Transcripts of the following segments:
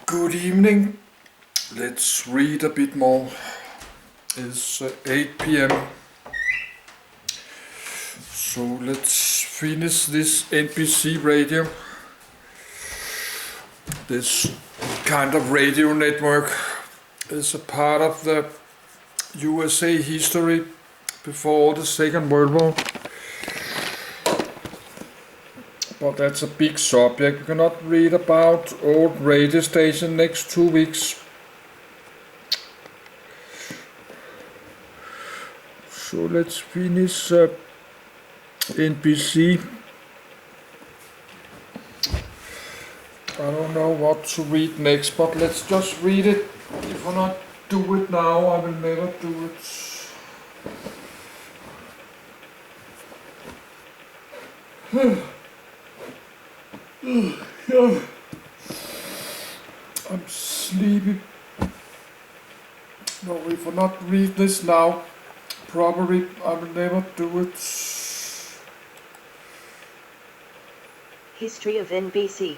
Good evening. Let's read a bit more. It's 8 p.m. So let's finish this NBC radio. This kind of radio network is a part of the USA history before the Second World War. But that's a big subject. You cannot read about old radio station next 2 weeks. So let's finish NBC. I don't know what to read next, but let's just read it. If I not do it now, I will never do it. I'm sleepy. No, if I not read this now, probably I will never do it. History of NBC.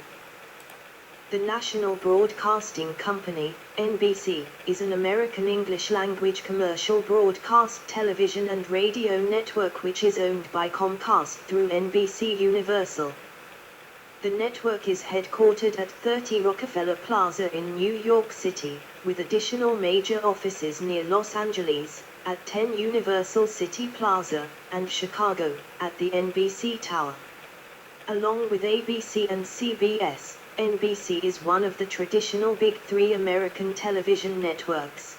The National Broadcasting Company, NBC, is an American English-language commercial broadcast television and radio network which is owned by Comcast through NBC Universal. The network is headquartered at 30 Rockefeller Plaza in New York City, with additional major offices near Los Angeles, at 10 Universal City Plaza, and Chicago, at the NBC Tower. Along with ABC and CBS, NBC is one of the traditional Big Three American television networks.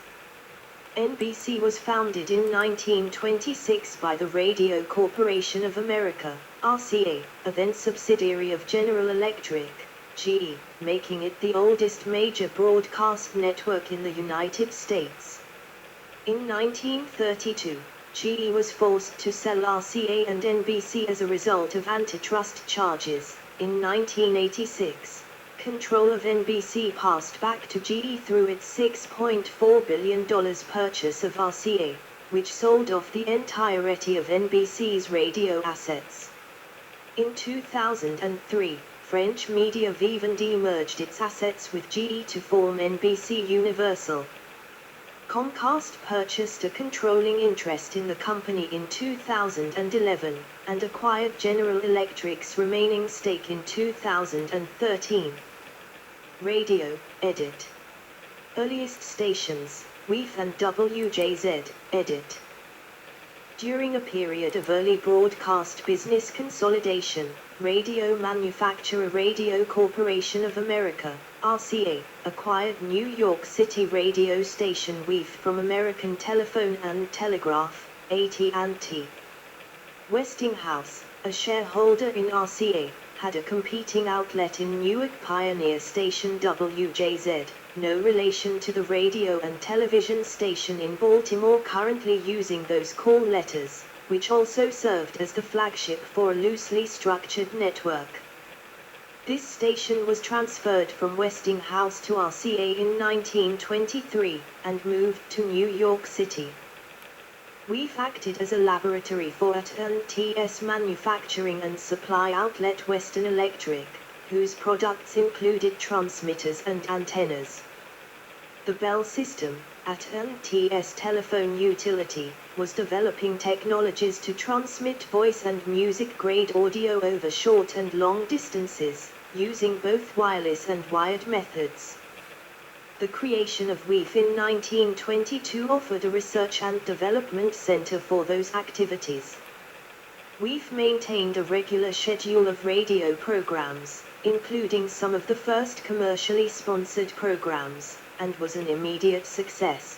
NBC was founded in 1926 by the Radio Corporation of America, RCA, a then subsidiary of General Electric, GE, making it the oldest major broadcast network in the United States. In 1932, GE was forced to sell RCA and NBC as a result of antitrust charges. In 1986, control of NBC passed back to GE through its $6.4 billion purchase of RCA, which sold off the entirety of NBC's radio assets. In 2003, French media Vivendi merged its assets with GE to form NBC Universal. Comcast purchased a controlling interest in the company in 2011, and acquired General Electric's remaining stake in 2013. Radio, edit. Earliest stations, WEEF and WJZ, edit. During a period of early broadcast business consolidation, radio manufacturer Radio Corporation of America, RCA, acquired New York City radio station WEEF from American Telephone and Telegraph, AT&T. Westinghouse, a shareholder in RCA, had a competing outlet in Newark Pioneer station WJZ, no relation to the radio and television station in Baltimore currently using those call letters, which also served as the flagship for a loosely structured network. This station was transferred from Westinghouse to RCA in 1923, and moved to New York City. WEEF acted as a laboratory for AT&T's manufacturing and supply outlet Western Electric, whose products included transmitters and antennas. The Bell system, AT&T's telephone utility, was developing technologies to transmit voice and music-grade audio over short and long distances, using both wireless and wired methods. The creation of WEEF in 1922 offered a research and development center for those activities. WEEF maintained a regular schedule of radio programs, including some of the first commercially sponsored programs, and was an immediate success.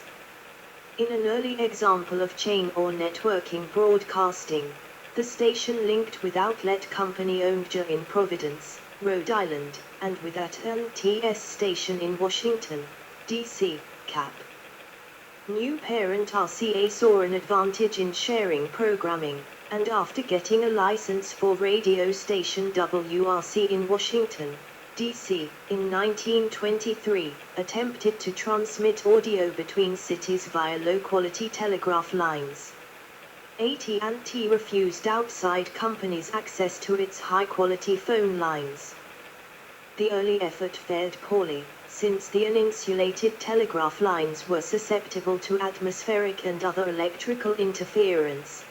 In an early example of chain or networking broadcasting, the station linked with outlet company owned JA in Providence, Rhode Island, and with AT&T's station in Washington, D.C., CAP. New parent RCA saw an advantage in sharing programming, and after getting a license for radio station WRC in Washington, D.C., in 1923, attempted to transmit audio between cities via low-quality telegraph lines. AT&T refused outside companies access to its high-quality phone lines. The early effort fared poorly, since the uninsulated telegraph lines were susceptible to atmospheric and other electrical interference.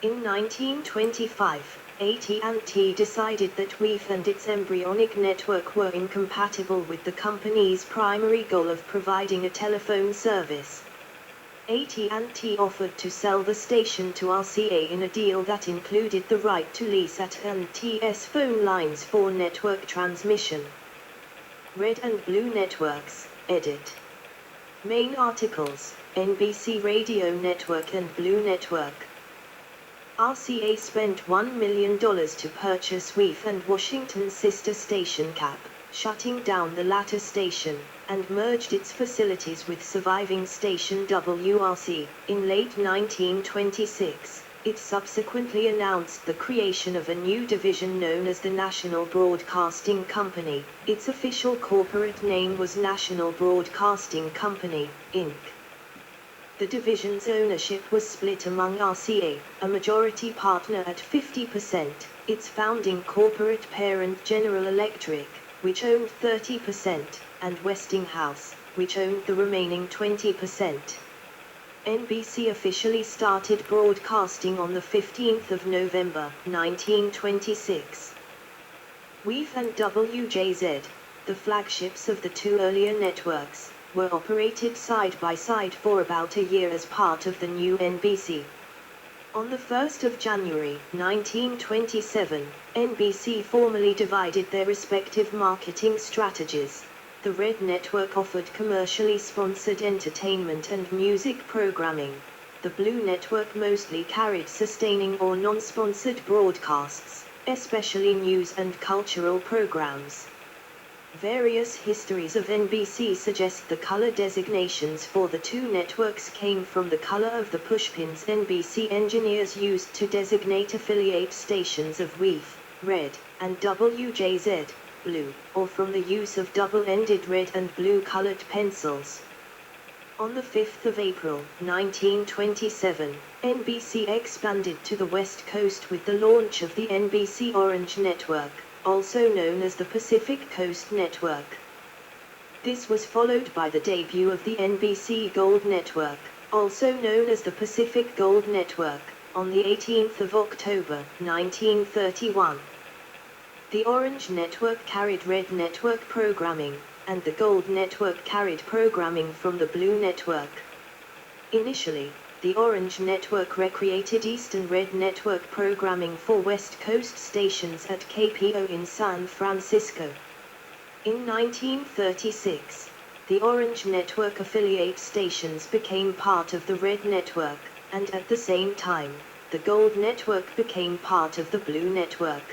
In 1925, AT&T decided that WEF and its embryonic network were incompatible with the company's primary goal of providing a telephone service. AT&T offered to sell the station to RCA in a deal that included the right to lease AT&T's phone lines for network transmission. Red and Blue Networks, edit. Main articles, NBC Radio Network and Blue Network. RCA spent $1 million to purchase WEF and Washington's sister station CAP, shutting down the latter station, and merged its facilities with surviving station WRC. In late 1926, it subsequently announced the creation of a new division known as the National Broadcasting Company. Its official corporate name was National Broadcasting Company, Inc. The division's ownership was split among RCA, a majority partner at 50%, its founding corporate parent General Electric, which owned 30%, and Westinghouse, which owned the remaining 20%. NBC officially started broadcasting on the 15th of November, 1926. WEF and WJZ, the flagships of the two earlier networks, were operated side by side for about a year as part of the new NBC. On the 1st of January, 1927, NBC formally divided their respective marketing strategies. The Red Network offered commercially sponsored entertainment and music programming. The Blue Network mostly carried sustaining or non-sponsored broadcasts, especially news and cultural programs. Various histories of NBC suggest the color designations for the two networks came from the color of the pushpins NBC engineers used to designate affiliate stations of WEF, red, and WJZ, blue, or from the use of double-ended red and blue colored pencils. On the 5th of April, 1927, NBC expanded to the West Coast with the launch of the NBC Orange Network, also known as the Pacific Coast Network. This was followed by the debut of the NBC Gold Network, also known as the Pacific Gold Network, on the 18th of October, 1931. The Orange Network carried Red Network programming, and the Gold Network carried programming from the Blue Network. Initially, the Orange Network recreated Eastern Red Network programming for West Coast stations at KPO in San Francisco. In 1936, the Orange Network affiliate stations became part of the Red Network, and at the same time, the Gold Network became part of the Blue Network.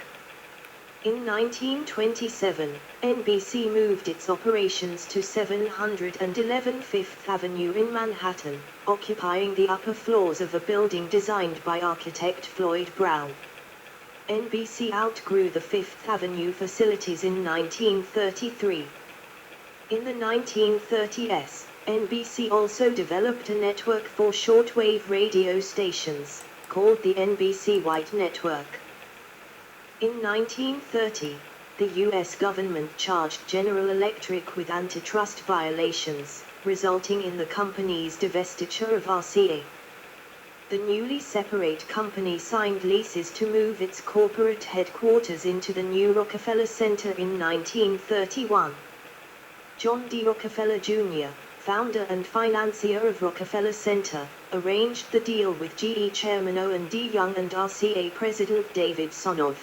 In 1927, NBC moved its operations to 711 Fifth Avenue in Manhattan, occupying the upper floors of a building designed by architect Floyd Brown. NBC outgrew the Fifth Avenue facilities in 1933. In the 1930s, NBC also developed a network for shortwave radio stations, called the NBC White Network. In 1930, the U.S. government charged General Electric with antitrust violations, resulting in the company's divestiture of RCA. The newly separate company signed leases to move its corporate headquarters into the new Rockefeller Center in 1931. John D. Rockefeller Jr., founder and financier of Rockefeller Center, arranged the deal with GE chairman Owen D. Young and RCA president David Sonoff.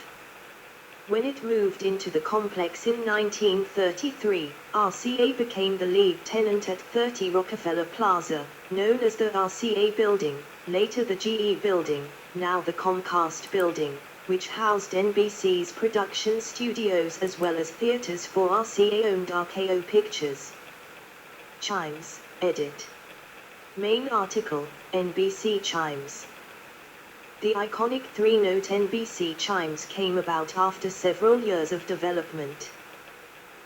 When it moved into the complex in 1933, RCA became the lead tenant at 30 Rockefeller Plaza, known as the RCA Building, later the GE Building, now the Comcast Building, which housed NBC's production studios as well as theaters for RCA-owned RKO Pictures. Chimes, edit. Main article, NBC Chimes. The iconic three-note NBC chimes came about after several years of development.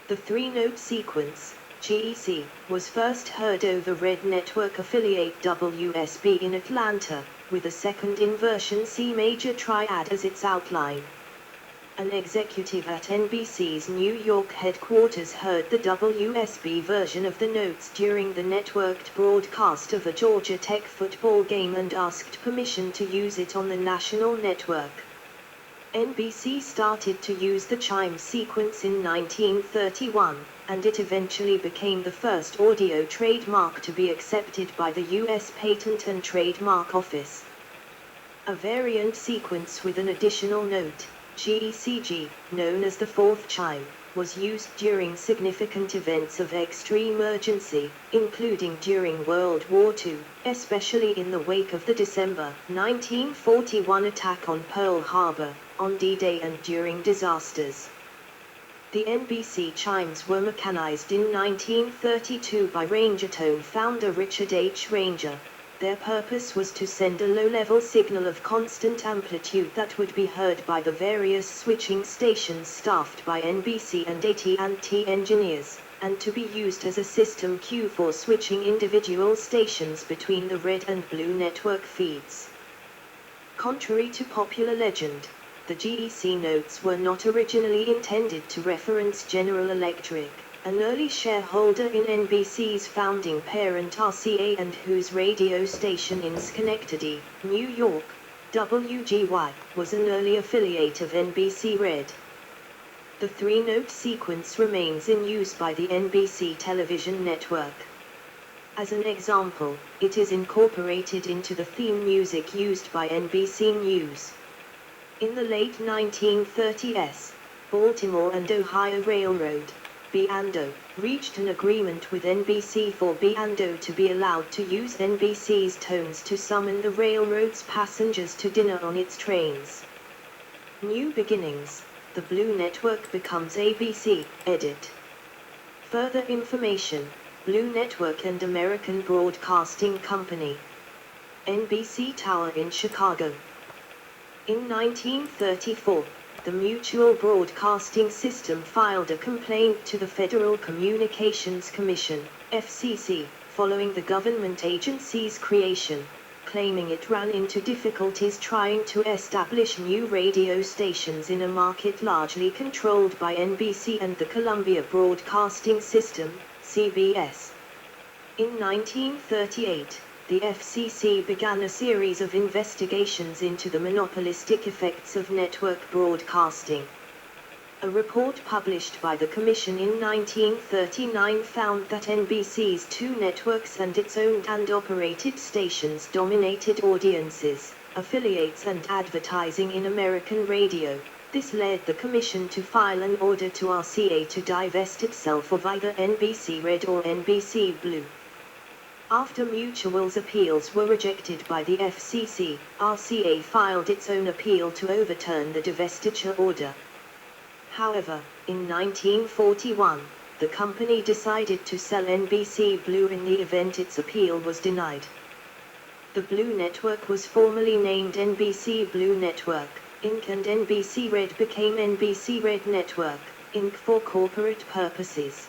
The three-note sequence, GEC, was first heard over Red Network affiliate WSB in Atlanta, with a second inversion C major triad as its outline. An executive at NBC's New York headquarters heard the WSB version of the notes during the networked broadcast of a Georgia Tech football game and asked permission to use it on the national network. NBC started to use the chime sequence in 1931, and it eventually became the first audio trademark to be accepted by the U.S. Patent and Trademark Office. A variant sequence with an additional note, GECG, known as the fourth chime, was used during significant events of extreme urgency, including during World War II, especially in the wake of the December 1941 attack on Pearl Harbor, on D-Day and during disasters. The NBC chimes were mechanized in 1932 by Rangertone founder Richard H. Ranger. Their purpose was to send a low-level signal of constant amplitude that would be heard by the various switching stations staffed by NBC and AT&T engineers, and to be used as a system cue for switching individual stations between the red and blue network feeds. Contrary to popular legend, the GEC notes were not originally intended to reference General Electric, an early shareholder in NBC's founding parent RCA and whose radio station in Schenectady, New York, WGY, was an early affiliate of NBC Red. The three-note sequence remains in use by the NBC television network. As an example, it is incorporated into the theme music used by NBC News. In the late 1930s, Baltimore and Ohio Railroad, B&O, reached an agreement with NBC for B&O to be allowed to use NBC's tones to summon the railroad's passengers to dinner on its trains. New beginnings, the Blue Network becomes ABC, edit. Further information, Blue Network and American Broadcasting Company. NBC Tower in Chicago. In 1934, the Mutual Broadcasting System filed a complaint to the Federal Communications Commission, FCC, following the government agency's creation, claiming it ran into difficulties trying to establish new radio stations in a market largely controlled by NBC and the Columbia Broadcasting System, CBS. In 1938, the FCC began a series of investigations into the monopolistic effects of network broadcasting. A report published by the Commission in 1939 found that NBC's two networks and its owned and operated stations dominated audiences, affiliates and advertising in American radio. This led the Commission to file an order to RCA to divest itself of either NBC Red or NBC Blue. After Mutual's appeals were rejected by the FCC, RCA filed its own appeal to overturn the divestiture order. However, in 1941, the company decided to sell NBC Blue in the event its appeal was denied. The Blue Network was formally named NBC Blue Network, Inc. and NBC Red became NBC Red Network, Inc. for corporate purposes.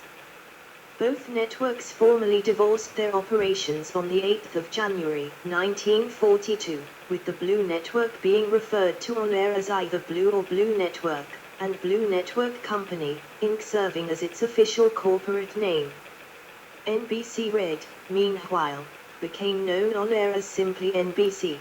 Both networks formally divorced their operations on the 8th of January, 1942, with the Blue Network being referred to on air as either Blue or Blue Network, and Blue Network Company, Inc. serving as its official corporate name. NBC Red, meanwhile, became known on air as simply NBC.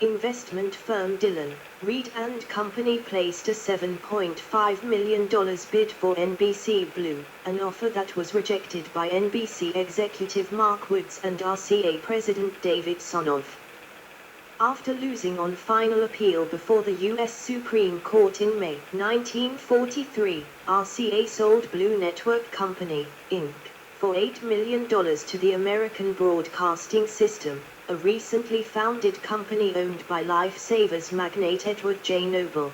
Investment firm Dillon, Read & Company placed a $7.5 million bid for NBC Blue, an offer that was rejected by NBC executive Mark Woods and RCA president David Sonoff. After losing on final appeal before the U.S. Supreme Court in May 1943, RCA sold Blue Network Company, Inc. for $8 million to the American Broadcasting System, a recently founded company owned by Lifesavers magnate Edward J. Noble.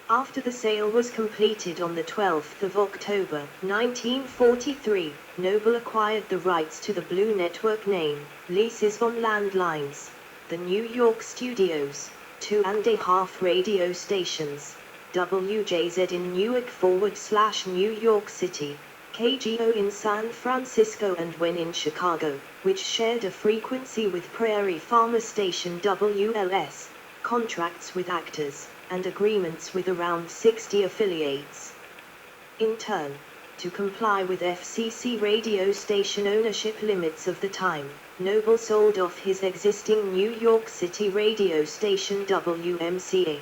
After the sale was completed on the 12th of October, 1943, Noble acquired the rights to the Blue Network name, leases on landlines, the New York studios, 2.5 radio stations, WJZ in Newark/New York City, KGO in San Francisco and When in Chicago, which shared a frequency with Prairie Farmer station WLS, contracts with actors, and agreements with around 60 affiliates. In turn, to comply with FCC radio station ownership limits of the time, Noble sold off his existing New York City radio station WMCA.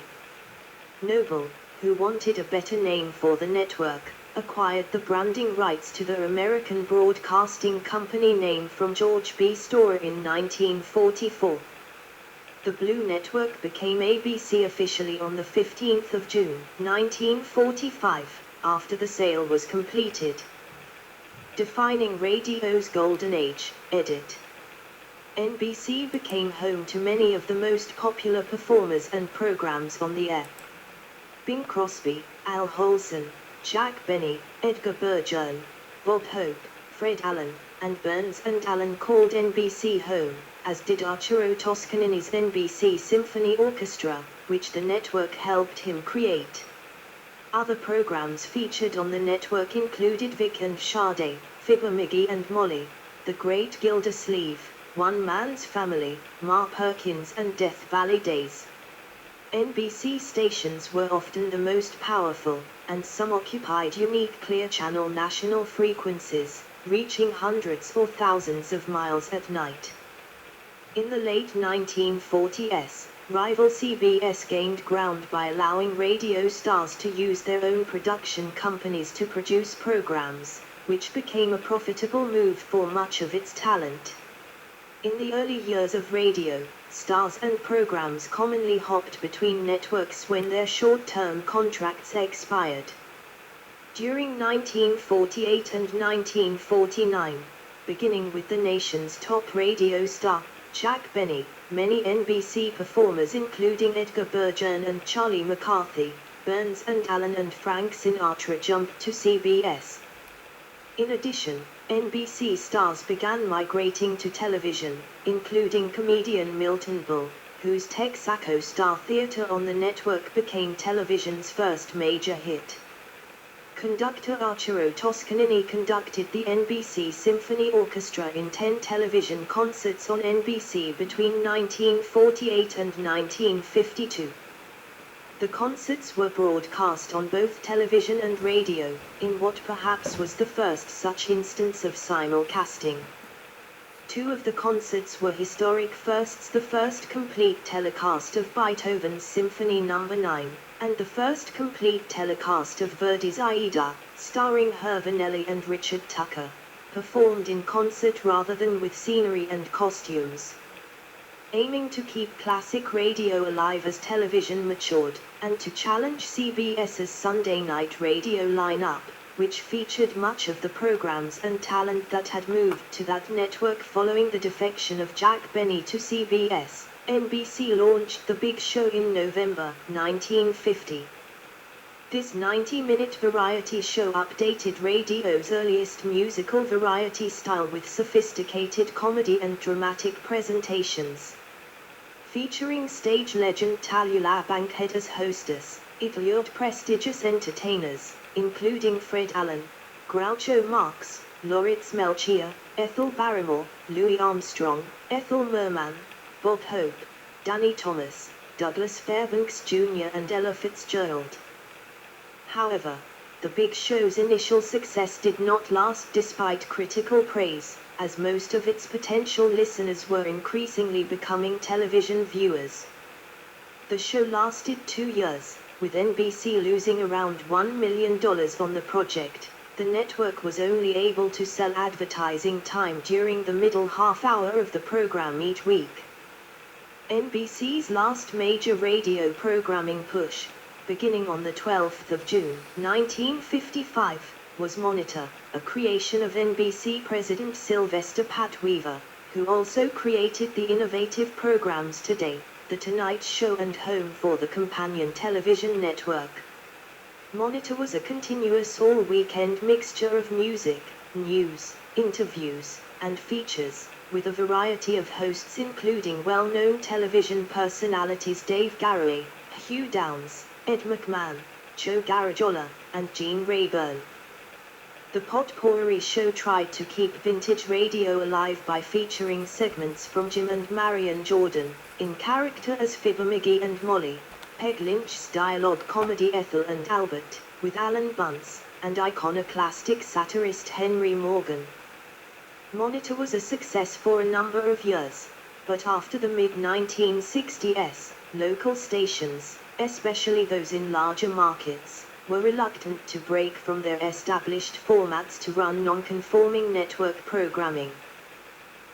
Noble, who wanted a better name for the network, acquired the branding rights to the American Broadcasting Company name from George B. Storer in 1944. The Blue Network became ABC officially on the 15th of June, 1945, after the sale was completed. Defining radio's golden age, edit. NBC became home to many of the most popular performers and programs on the air. Bing Crosby, Al Jolson, Jack Benny, Edgar Burgeon, Bob Hope, Fred Allen, and Burns and Allen called NBC home, as did Arturo Toscanini's NBC Symphony Orchestra, which the network helped him create. Other programs featured on the network included Vic and Sade, Fibber McGee and Molly, The Great Gildersleeve, One Man's Family, Ma Perkins and Death Valley Days. NBC stations were often the most powerful, and some occupied unique clear-channel national frequencies, reaching hundreds or thousands of miles at night. In the late 1940s, rival CBS gained ground by allowing radio stars to use their own production companies to produce programs, which became a profitable move for much of its talent. In the early years of radio, stars and programs commonly hopped between networks when their short-term contracts expired. During 1948 and 1949, beginning with the nation's top radio star, Jack Benny, many NBC performers including Edgar Burgeon and Charlie McCarthy, Burns and Allen and Frank Sinatra jumped to CBS. In addition, NBC stars began migrating to television, including comedian Milton Bull, whose Texaco Star Theater on the network became television's first major hit. Conductor Arturo Toscanini conducted the NBC Symphony Orchestra in 10 television concerts on NBC between 1948 and 1952. The concerts were broadcast on both television and radio, in what perhaps was the first such instance of simulcasting. Two of the concerts were historic firsts: the first complete telecast of Beethoven's Symphony No. 9, and the first complete telecast of Verdi's Aida, starring Hervé Nelly and Richard Tucker, performed in concert rather than with scenery and costumes. Aiming to keep classic radio alive as television matured, and to challenge CBS's Sunday night radio lineup, which featured much of the programs and talent that had moved to that network following the defection of Jack Benny to CBS, NBC launched The Big Show in November 1950. This 90-minute variety show updated radio's earliest musical variety style with sophisticated comedy and dramatic presentations. Featuring stage legend Tallulah Bankhead as hostess, it lured prestigious entertainers, including Fred Allen, Groucho Marx, Lauritz Melchior, Ethel Barrymore, Louis Armstrong, Ethel Merman, Bob Hope, Danny Thomas, Douglas Fairbanks Jr. and Ella Fitzgerald. However, The Big Show's initial success did not last despite critical praise, as most of its potential listeners were increasingly becoming television viewers. The show lasted 2 years, with NBC losing around $1 million on the project. The network was only able to sell advertising time during the middle half hour of the program each week. NBC's last major radio programming push, beginning on the 12th of June, 1955, was Monitor, a creation of NBC President Sylvester Pat Weaver, who also created the innovative programs Today, The Tonight Show and Home for the companion television network. Monitor was a continuous all-weekend mixture of music, news, interviews, and features, with a variety of hosts including well-known television personalities Dave Garroway, Hugh Downs, Ed McMahon, Joe Garagiola, and Gene Rayburn. The Potpourri show tried to keep vintage radio alive by featuring segments from Jim and Marion Jordan, in character as Fibber McGee and Molly, Peg Lynch's dialogue comedy Ethel and Albert, with Alan Bunce, and iconoclastic satirist Henry Morgan. Monitor was a success for a number of years, but after the mid-1960s, local stations, especially those in larger markets, were reluctant to break from their established formats to run non-conforming network programming.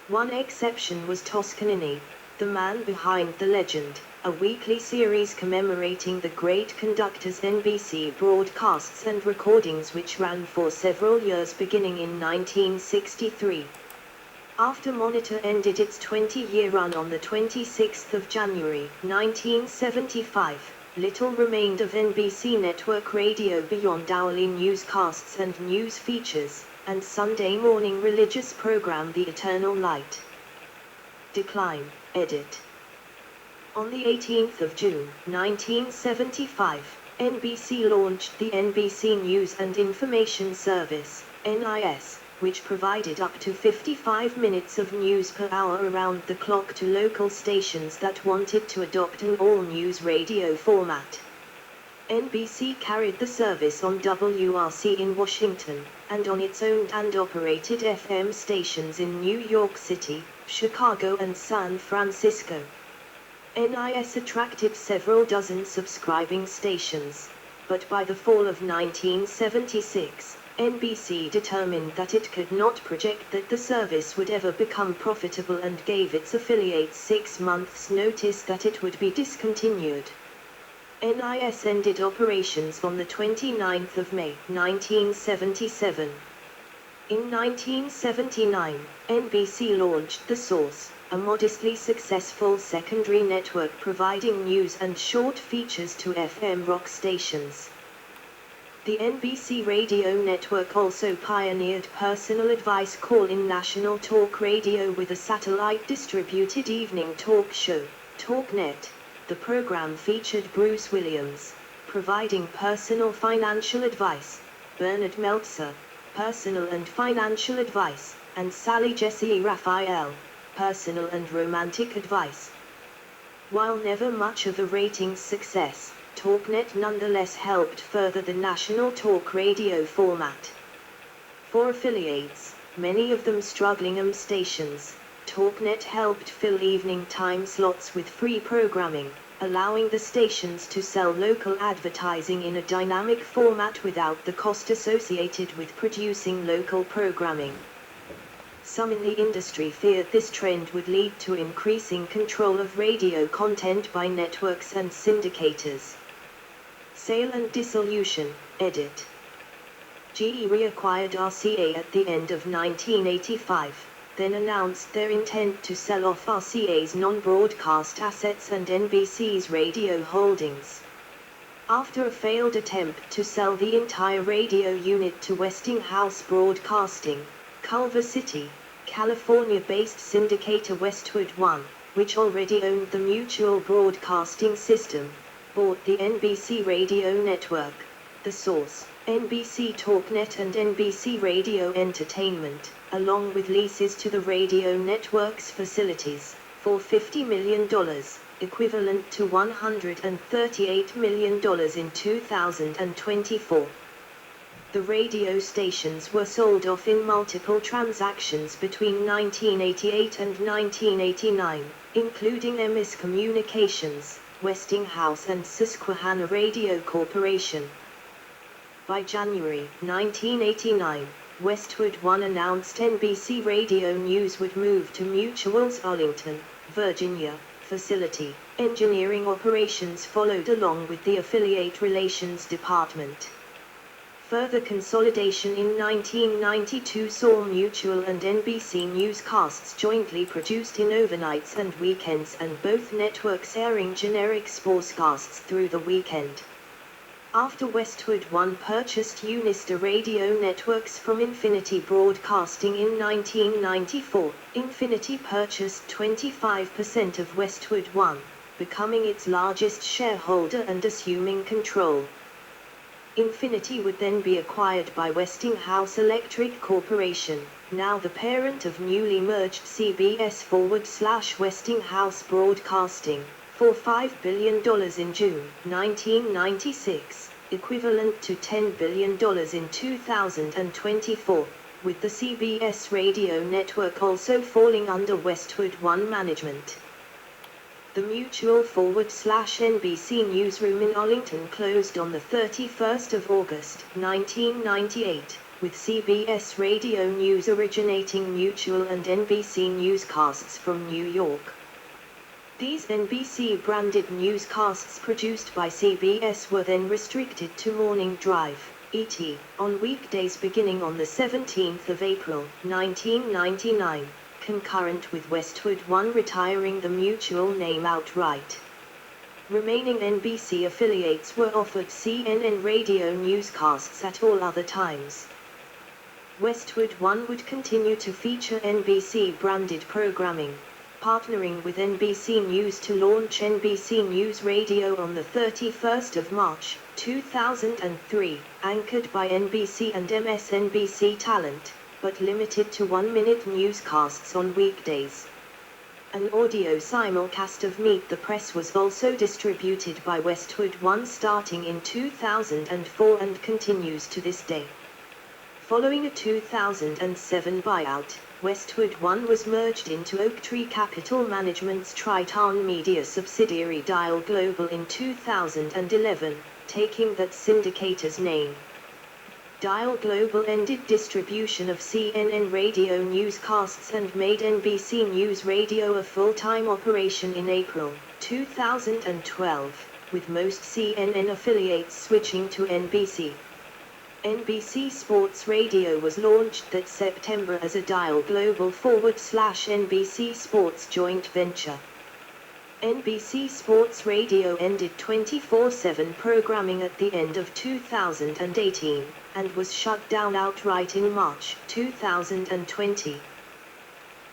One exception was Toscanini, the man behind The Legend, a weekly series commemorating the great conductor's NBC broadcasts and recordings which ran for several years beginning in 1963. After Monitor ended its 20-year run on the 26th of January, 1975, little remained of NBC network radio beyond hourly newscasts and news features, and Sunday morning religious program The Eternal Light. Decline, edit. On the 18th of June, 1975, NBC launched the NBC News and Information Service, NIS, which provided up to 55 minutes of news per hour around the clock to local stations that wanted to adopt an all-news radio format. NBC carried the service on WRC in Washington, and on its owned and operated FM stations in New York City, Chicago and San Francisco. NIS attracted several dozen subscribing stations, but by the fall of 1976, NBC determined that it could not project that the service would ever become profitable and gave its affiliates 6 months' notice that it would be discontinued. NIS ended operations on the 29th of May, 1977. In 1979, NBC launched The Source, a modestly successful secondary network providing news and short features to FM rock stations. The NBC radio network also pioneered personal advice call-in national talk radio with a satellite-distributed evening talk show, TalkNet. The program featured Bruce Williams, providing personal financial advice, Bernard Meltzer, personal and financial advice, and Sally Jessy Raphael, personal and romantic advice. While never much of a ratings success, TalkNet nonetheless helped further the national talk radio format. For affiliates, many of them struggling stations, TalkNet helped fill evening time slots with free programming, allowing the stations to sell local advertising in a dynamic format without the cost associated with producing local programming. Some in the industry feared this trend would lead to increasing control of radio content by networks and syndicators. Sale and dissolution, edit. GE reacquired RCA at the end of 1985, then announced their intent to sell off RCA's non-broadcast assets and NBC's radio holdings. After a failed attempt to sell the entire radio unit to Westinghouse Broadcasting, Culver City, California-based syndicator Westwood One, which already owned the Mutual Broadcasting System, bought the NBC radio network, The Source, NBC TalkNet and NBC Radio Entertainment, along with leases to the radio network's facilities, for $50 million, equivalent to $138 million in 2024. The radio stations were sold off in multiple transactions between 1988 and 1989, including MS Communications, Westinghouse and Susquehanna Radio Corporation. By January 1989, Westwood One announced NBC Radio News would move to Mutual's Arlington, Virginia, facility. Engineering operations followed along with the affiliate relations department. Further consolidation in 1992 saw Mutual and NBC newscasts jointly produced in overnights and weekends, and both networks airing generic sportscasts through the weekend. After Westwood One purchased Unister Radio Networks from Infinity Broadcasting in 1994, Infinity purchased 25% of Westwood One, becoming its largest shareholder and assuming control. Infinity would then be acquired by Westinghouse Electric Corporation, now the parent of newly merged CBS /Westinghouse Broadcasting, for $5 billion in June 1996, equivalent to $10 billion in 2024, with the CBS radio network also falling under Westwood One management. The Mutual /NBC newsroom in Arlington closed on the 31st of August 1998, with CBS Radio News originating Mutual and NBC newscasts from New York. These NBC-branded newscasts produced by CBS were then restricted to Morning Drive, ET, on weekdays beginning on the 17th of April, 1999, concurrent with Westwood One retiring the Mutual name outright. Remaining NBC affiliates were offered CNN radio newscasts at all other times. Westwood One would continue to feature NBC-branded programming, partnering with NBC News to launch NBC News Radio on the 31st of March, 2003, anchored by NBC and MSNBC talent, but limited to 1-minute newscasts on weekdays. An audio simulcast of Meet the Press was also distributed by Westwood One starting in 2004 and continues to this day. Following a 2007 buyout, Westwood One was merged into Oaktree Capital Management's Triton Media subsidiary Dial Global in 2011, taking that syndicator's name. Dial Global ended distribution of CNN radio newscasts and made NBC News Radio a full-time operation in April 2012, with most CNN affiliates switching to NBC. NBC Sports Radio was launched that September as a Dial Global /NBC Sports joint venture. NBC Sports Radio ended 24/7 programming at the end of 2018, and was shut down outright in March 2020.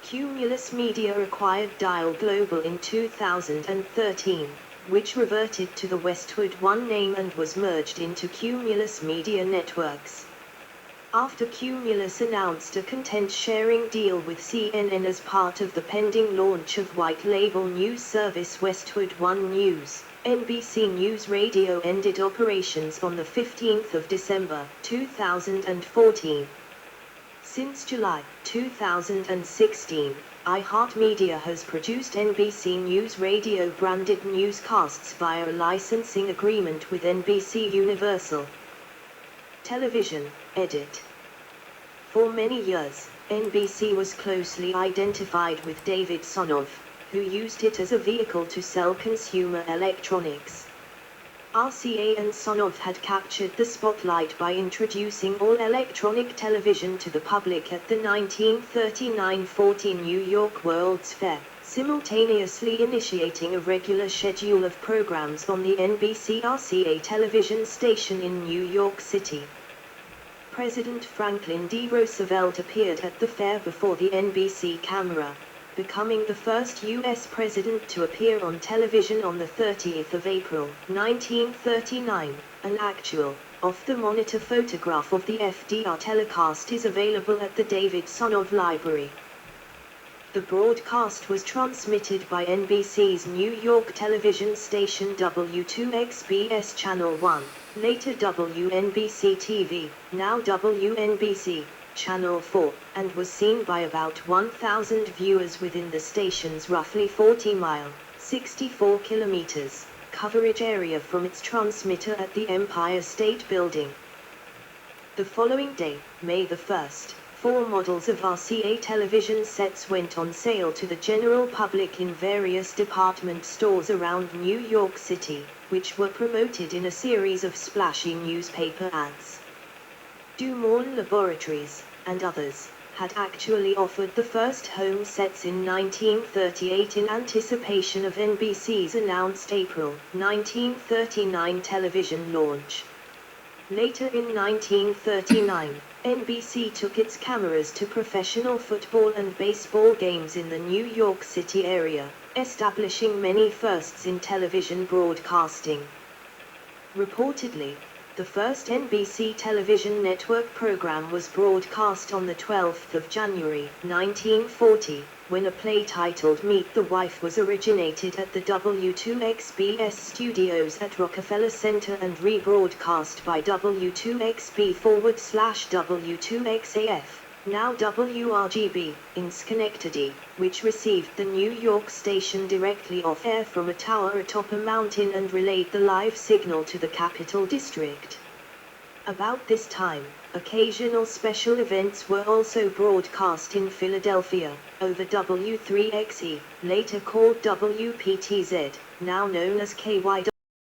Cumulus Media acquired Dial Global in 2013, which reverted to the Westwood One name and was merged into Cumulus Media Networks. After Cumulus announced a content-sharing deal with CNN as part of the pending launch of white-label news service Westwood One News, NBC News Radio ended operations on the 15th of December 2014. Since July 2016, iHeartMedia has produced NBC News Radio branded newscasts via a licensing agreement with NBC Universal Television, edit. For many years, NBC was closely identified with David Sonoff, who used it as a vehicle to sell consumer electronics. RCA and Sonoff had captured the spotlight by introducing all electronic television to the public at the 1939-40 New York World's Fair, simultaneously initiating a regular schedule of programs on the NBC RCA television station in New York City. President Franklin D. Roosevelt appeared at the fair before the NBC camera, becoming the first U.S. president to appear on television on the 30th of April, 1939. An actual, off-the-monitor photograph of the FDR telecast is available at the David Sonoff Library. The broadcast was transmitted by NBC's New York television station W2XBS Channel 1, later WNBC-TV, now WNBC, Channel 4, and was seen by about 1,000 viewers within the station's roughly 40-mile, 64 kilometers, coverage area from its transmitter at the Empire State Building. The following day, May the 1st, 4 models of RCA television sets went on sale to the general public in various department stores around New York City, which were promoted in a series of splashy newspaper ads. Du Moulin Laboratories, and others, had actually offered the first home sets in 1938 in anticipation of NBC's announced April 1939 television launch. Later in 1939, NBC took its cameras to professional football and baseball games in the New York City area, establishing many firsts in television broadcasting. Reportedly, The first NBC television network program was broadcast on the 12th of January, 1940, when a play titled Meet the Wife was originated at the W2XBS studios at Rockefeller Center and rebroadcast by W2XB/W2XAF, now WRGB, in Schenectady, which received the New York station directly off-air from a tower atop a mountain and relayed the live signal to the Capital District. About this time, occasional special events were also broadcast in Philadelphia, over W3XE, later called WPTZ, now known as KYW.